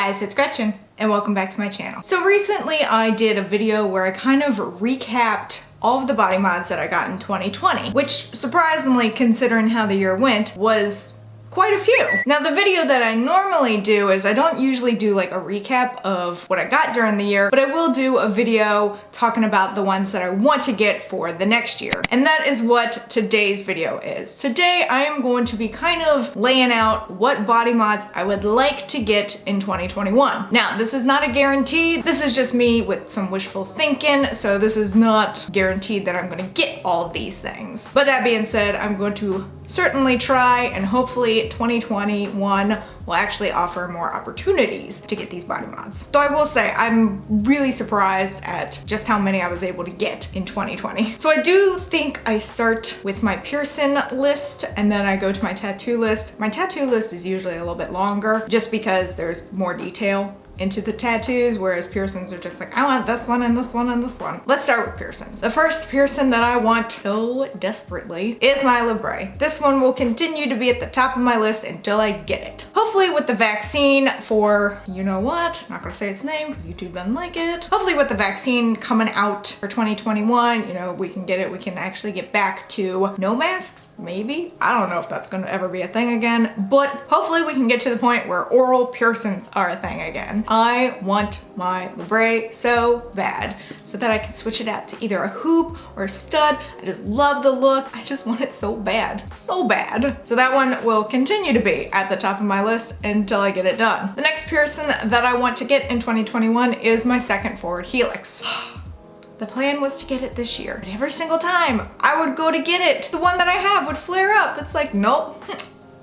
guys, it's Gretchen and welcome back to my channel. So recently I did a video where I kind of recapped all of the body mods that I got in 2020, which surprisingly, considering how the year went, was quite a few. Now the video that I normally do is I don't usually do like a recap of what I got during the year, but I will do a video talking about the ones that I want to get for the next year. And that is what today's video is. Today I am going to be kind of laying out what body mods I would like to get in 2021. Now this is not a guarantee, this is just me with some wishful thinking, so this is not guaranteed that I'm gonna get all of these things. But that being said, I'm going to certainly try, and hopefully 2021 will actually offer more opportunities to get these body mods. Though I will say I'm really surprised at just how many I was able to get in 2020. So I do think I start with my piercing list and then I go to my tattoo list. My tattoo list is usually a little bit longer just because there's more detail into the tattoos, whereas piercings are just like, I want this one and this one and this one. Let's start with piercings. The first piercing that I want so desperately is my labrae. This one will continue to be at the top of my list until I get it. Hopefully with the vaccine for, you know what, not gonna say its name because YouTube doesn't like it. Hopefully with the vaccine coming out for 2021, you know, we can get it, we can actually get back to no masks, maybe? I don't know if that's gonna ever be a thing again, but hopefully we can get to the point where oral piercings are a thing again. I want my labrae so bad so that I can switch it out to either a hoop or a stud. I just love the look. I just want it so bad, so bad. So that one will continue to be at the top of my list until I get it done. The next piercing that I want to get in 2021 is my second forward helix. The plan was to get it this year, but every single time I would go to get it, the one that I have would flare up. It's like, nope.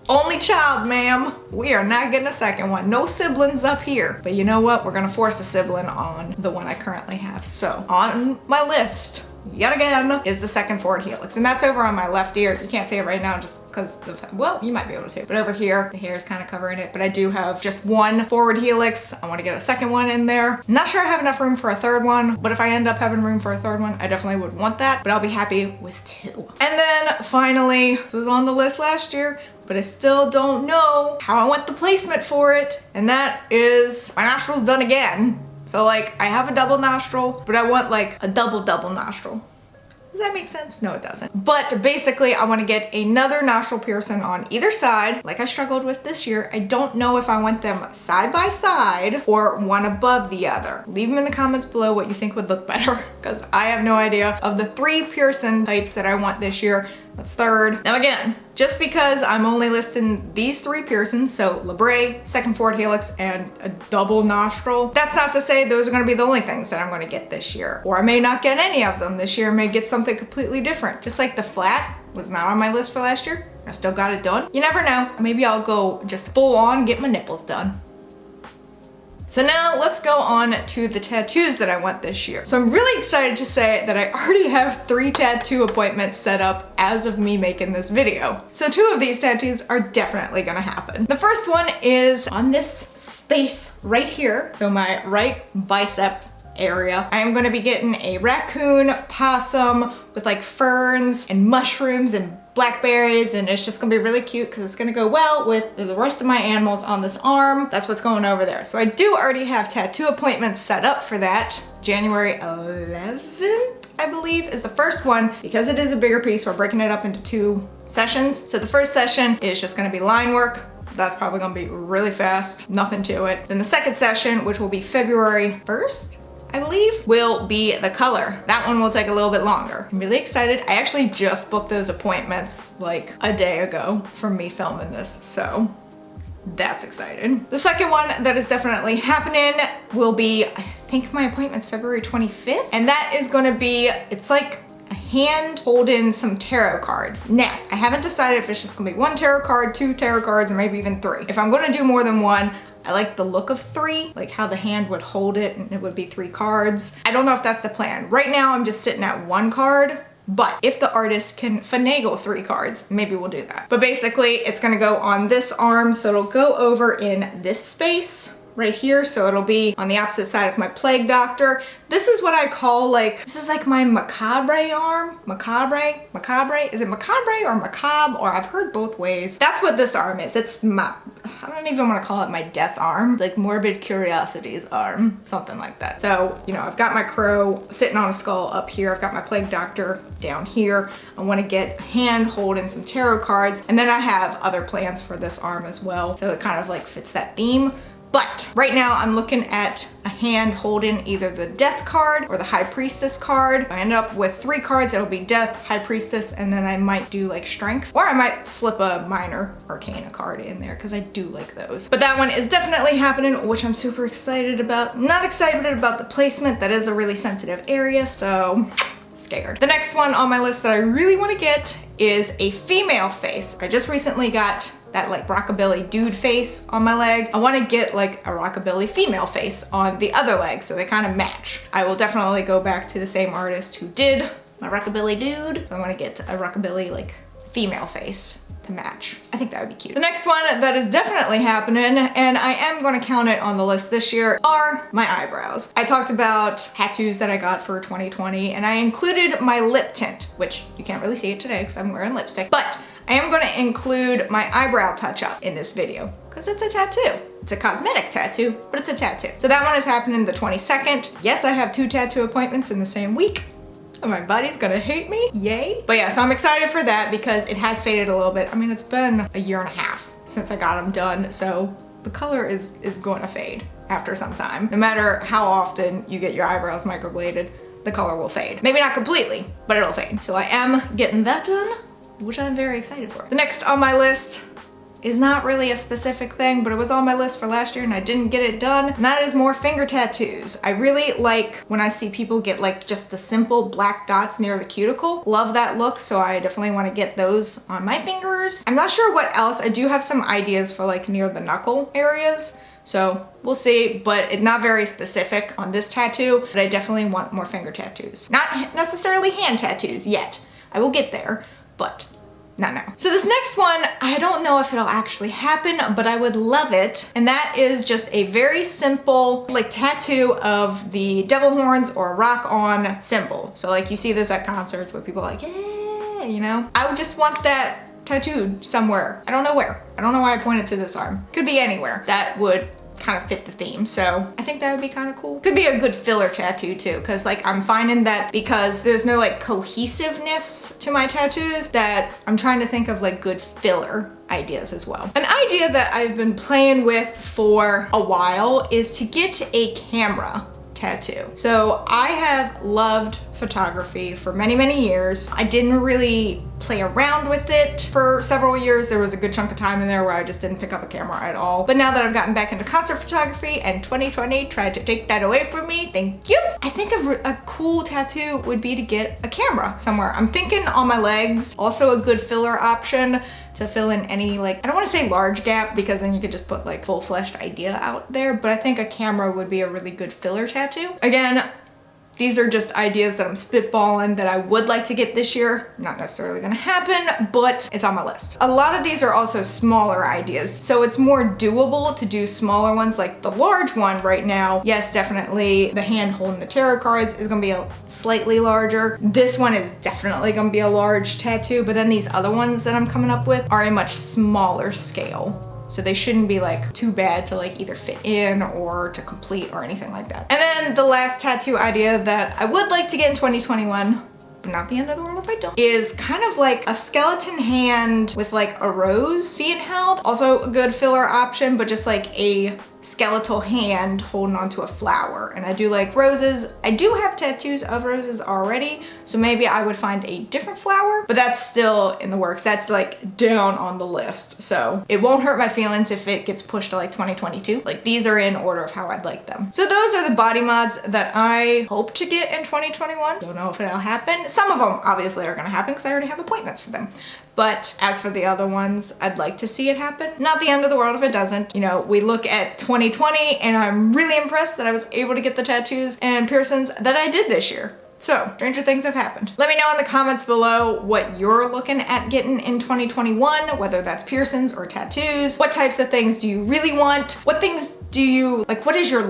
Only child, ma'am. We are not getting a second one. No siblings up here. But you know what? We're gonna force a sibling on the one I currently have. So on my list, yet again, is the second forward helix. And that's over on my left ear. You can't see it right now just because well, you might be able to. But over here, the hair is kind of covering it. But I do have just one forward helix. I want to get a second one in there. Not sure I have enough room for a third one, but if I end up having room for a third one, I definitely would want that. But I'll be happy with two. And then finally, this was on the list last year, but I still don't know how I want the placement for it. And that is my nostrils done again. So like I have a double nostril, but I want like a double nostril. Does that make sense? No, it doesn't. But basically I want to get another nostril piercing on either side, like I struggled with this year. I don't know if I want them side by side or one above the other. Leave them in the comments below what you think would look better, because I have no idea. Of the three piercing types that I want this year, that's third. Now again, just because I'm only listing these three piercings, so labrae, second forward helix, and a double nostril, that's not to say those are gonna be the only things that I'm gonna get this year. Or I may not get any of them this year, I may get something completely different. Just like the flat was not on my list for last year, I still got it done. You never know, maybe I'll go just full on get my nipples done. So now let's go on to the tattoos that I want this year. So I'm really excited to say that I already have 3 tattoo appointments set up as of me making this video. So 2 of these tattoos are definitely gonna happen. The first one is on this space right here. So my right bicep area. I am gonna be getting a raccoon possum with like ferns and mushrooms and blackberries, and it's just gonna be really cute because it's gonna go well with the rest of my animals on this arm. That's what's going over there. So I do already have tattoo appointments set up for that. January 11th, I believe, is the first one. Because it is a bigger piece, we're breaking it up into 2 sessions. So the first session is just gonna be line work. That's probably gonna be really fast, nothing to it. Then the second session, which will be February 1st, I believe, will be the color. That one will take a little bit longer. I'm really excited. I actually just booked those appointments like a day ago from me filming this, so that's exciting. The second one that is definitely happening will be, I think my appointment's February 25th, and that is gonna be, it's like a hand holding some tarot cards. Now, I haven't decided if it's just gonna be 1 tarot card, 2 tarot cards, or maybe even 3. If I'm gonna do more than one, I like the look of 3, like how the hand would hold it and it would be 3 cards. I don't know if that's the plan. Right now I'm just sitting at 1 card, but if the artist can finagle 3 cards, maybe we'll do that. But basically it's gonna go on this arm, so it'll go over in this space right here, so it'll be on the opposite side of my plague doctor. This is what I call like, this is like my macabre arm. Macabre? Is it macabre or macabre? Or I've heard both ways. That's what this arm is. It's my, I don't even want to call it my death arm, like morbid curiosity's arm, something like that. So, you know, I've got my crow sitting on a skull up here. I've got my plague doctor down here. I want to get a hand holding some tarot cards, and then I have other plans for this arm as well. So it kind of like fits that theme. But right now I'm looking at a hand holding either the death card or the high priestess card. If I end up with 3 cards, it'll be death, high priestess, and then I might do like strength, or I might slip a minor arcana card in there because I do like those. But that one is definitely happening, which I'm super excited about. Not excited about the placement. That is a really sensitive area, so scared. The next one on my list that I really want to get is a female face. I just recently got that like rockabilly dude face on my leg. I want to get like a rockabilly female face on the other leg so they kind of match. I will definitely go back to the same artist who did my rockabilly dude. So I want to get a rockabilly like female face to match. I think that would be cute. The next one that is definitely happening, and I am going to count it on the list this year, are my eyebrows. I talked about tattoos that I got for 2020, and I included my lip tint, which you can't really see it today because I'm wearing lipstick, but I am going to include my eyebrow touch-up in this video because it's a tattoo. It's a cosmetic tattoo, but it's a tattoo. So that one is happening the 22nd. Yes, I have 2 tattoo appointments in the same week. My body's gonna hate me, yay. But yeah, so I'm excited for that because it has faded a little bit. I mean, it's been a 1.5 years since I got them done, so the color is going to fade after some time. No matter how often you get your eyebrows microbladed, the color will fade. Maybe not completely, but it'll fade. So I am getting that done, which I'm very excited for. The next on my list is not really a specific thing, but it was on my list for last year and I didn't get it done, and that is more finger tattoos. I really like when I see people get like just the simple black dots near the cuticle. Love that look, so I definitely want to get those on my fingers. I'm not sure what else. I do have some ideas for like near the knuckle areas, so we'll see, but it's not very specific on this tattoo, but I definitely want more finger tattoos. Not necessarily hand tattoos yet. I will get there, but not now. So this next one, I don't know if it'll actually happen, but I would love it. And that is just a very simple like tattoo of the devil horns or rock on symbol. So like you see this at concerts where people are like, yeah, you know? I would just want that tattooed somewhere. I don't know where. I don't know why I pointed to this arm. Could be anywhere. That would kind of fit the theme, so I think that would be kind of cool. Could be a good filler tattoo too, because like I'm finding that because there's no like cohesiveness to my tattoos, that I'm trying to think of like good filler ideas as well. An idea that I've been playing with for a while is to get a camera tattoo. So I have loved photography for many, many years. I didn't really play around with it for several years. There was a good chunk of time in there where I just didn't pick up a camera at all. But now that I've gotten back into concert photography and 2020 tried to take that away from me, thank you. I think a cool tattoo would be to get a camera somewhere. I'm thinking on my legs, also a good filler option to fill in any like, I don't want to say large gap because then you could just put like full-fleshed idea out there, but I think a camera would be a really good filler tattoo. Again, these are just ideas that I'm spitballing that I would like to get this year. Not necessarily gonna happen, but it's on my list. A lot of these are also smaller ideas, so it's more doable to do smaller ones. Like the large one right now, yes, definitely the hand holding the tarot cards is gonna be a slightly larger. This one is definitely gonna be a large tattoo, but then these other ones that I'm coming up with are a much smaller scale. So they shouldn't be like too bad to like either fit in or to complete or anything like that. And then the last tattoo idea that I would like to get in 2021, but not the end of the world if I don't, is kind of like a skeleton hand with like a rose being held. Also a good filler option, but just like a skeletal hand holding onto a flower. And I do like roses. I do have tattoos of roses already, so maybe I would find a different flower, but that's still in the works. That's like down on the list. So it won't hurt my feelings if it gets pushed to like 2022. Like these are in order of how I'd like them. So those are the body mods that I hope to get in 2021. Don't know if it'll happen. Some of them obviously are gonna happen because I already have appointments for them. But as for the other ones, I'd like to see it happen. Not the end of the world if it doesn't. You know, we look at 2020 and I'm really impressed that I was able to get the tattoos and piercings that I did this year. So, stranger things have happened. Let me know in the comments below what you're looking at getting in 2021, whether that's piercings or tattoos. What types of things do you really want? What things Do you, like, what is your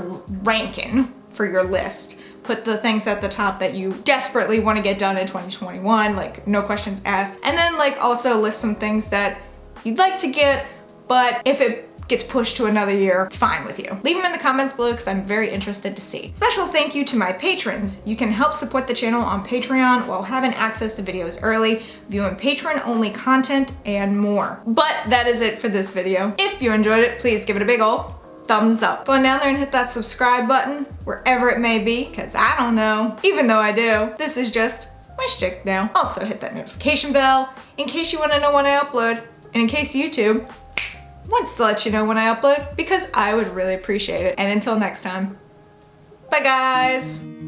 ranking for your list? Put the things at the top that you desperately want to get done in 2021, like no questions asked. And then like also list some things that you'd like to get, but if it gets pushed to another year, it's fine with you. Leave them in the comments below because I'm very interested to see. Special thank you to my patrons. You can help support the channel on Patreon while having access to videos early, viewing patron-only content, and more. But that is it for this video. If you enjoyed it, please give it a big ol' thumbs up. Go on down there and hit that subscribe button, wherever it may be, because I don't know. Even though I do, this is just my shtick now. Also hit that notification bell in case you want to know when I upload, and in case YouTube wants to let you know when I upload, because I would really appreciate it. And until next time, bye guys!